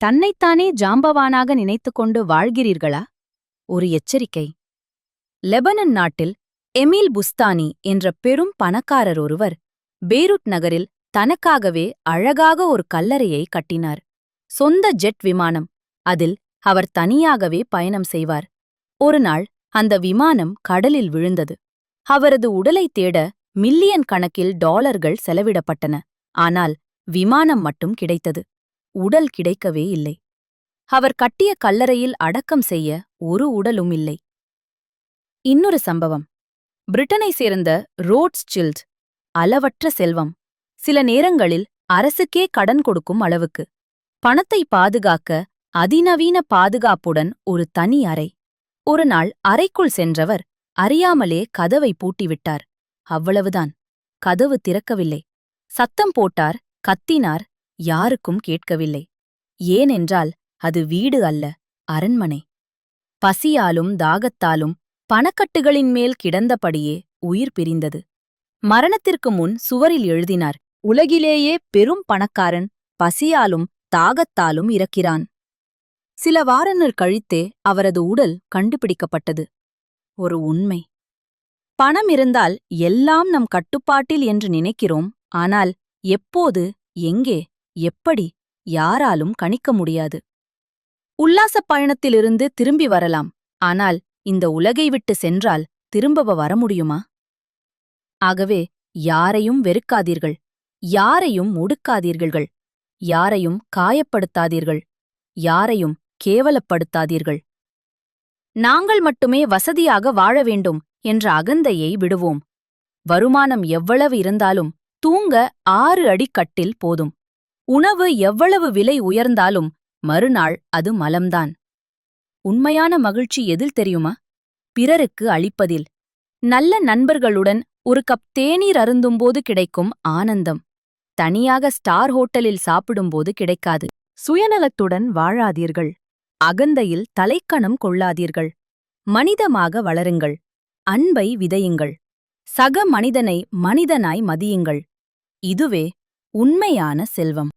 தன்னைத்தானே ஜாம்பவானாக நினைத்துக்கொண்டு வாழ்கிறீர்களா? ஒரு எச்சரிக்கை. லெபனன் நாட்டில் எமீல் புஸ்தானி என்ற பெரும் பணக்காரர் ஒருவர் பேருட் நகரில் தனக்காகவே அழகாக ஒரு கல்லறையை கட்டினார். சொந்த ஜெட் விமானம். அதில் அவர் தனியாகவே பயணம் செய்வார். ஒருநாள் அந்த விமானம் கடலில் விழுந்தது. அவரது உடலைத் தேட மில்லியன் கணக்கில் டாலர்கள் செலவிடப்பட்டன. ஆனால் விமானம் மட்டும் கிடைத்தது. உடல் கிடைக்கவே இல்லை. அவர் கட்டிய கல்லறையில் அடக்கம் செய்ய ஒரு உடலும் இல்லை. இன்னொரு சம்பவம். பிரிட்டனை சேர்ந்த ரோட்ஸ் சில்ட். அளவற்ற செல்வம். சில நேரங்களில் அரசுக்கே கடன் கொடுக்கும் அளவுக்கு. பணத்தை பாதுகாக்க அதிநவீன பாதுகாப்புடன் ஒரு தனி அறை. ஒருநாள் அறைக்குள் சென்றவர் அறியாமலே கதவை பூட்டிவிட்டார். அவ்வளவுதான். கதவு திறக்கவில்லை. சத்தம் போட்டார், கத்தினார், யாருக்கும் கேட்கவில்லை. ஏனென்றால் அது வீடு அல்ல, அரண்மனை. பசியாலும் தாகத்தாலும் பணக்கட்டுகளின் மேல் கிடந்தபடியே உயிர் பிரிந்தது. மரணத்திற்கு முன் சுவரில் எழுதினார், உலகிலேயே பெரும் பணக்காரன் பசியாலும் தாகத்தாலும் இறக்கிறான். சில வாரங்கள் கழித்தே அவரது உடல் கண்டுபிடிக்கப்பட்டது. ஒரு உண்மை. பணம் இருந்தால் எல்லாம் நம் கட்டுப்பாட்டில் என்று நினைக்கிறோம். ஆனால் எப்போது, எங்கே, எப்படி, யாராலும் கணிக்க முடியாது. உல்லாசப் பயணத்திலிருந்து திரும்பி வரலாம். ஆனால் இந்த உலகை விட்டு சென்றால் திரும்ப வர முடியுமா? ஆகவே யாரையும் வெறுக்காதீர்கள். யாரையும் ஒடுக்காதீர்கள். யாரையும் காயப்படுத்தாதீர்கள். யாரையும் கேவலப்படுத்தாதீர்கள். நாங்கள் மட்டுமே வசதியாக வாழ வேண்டும் என்ற அகந்தையை விடுவோம். வருமானம் எவ்வளவு இருந்தாலும் தூங்க 6 அடி கட்டில் போதும். உணவு எவ்வளவு விலை உயர்ந்தாலும் மறுநாள் அது மலம்தான். உண்மையான மகிழ்ச்சி எதில் தெரியுமா? பிறருக்கு அளிப்பதில். நல்ல நண்பர்களுடன் ஒரு கப் தேநீர் அருந்தும்போது கிடைக்கும் ஆனந்தம் தனியாக ஸ்டார் ஹோட்டலில் சாப்பிடும்போது கிடைக்காது. சுயநலத்துடன் வாழாதீர்கள். அகந்தையில் தலைக்கணம் கொள்ளாதீர்கள். மனிதமாக வளருங்கள். அன்பை விதையுங்கள். சக மனிதனை மனிதனாய் மதியுங்கள். இதுவே உண்மையான செல்வம்.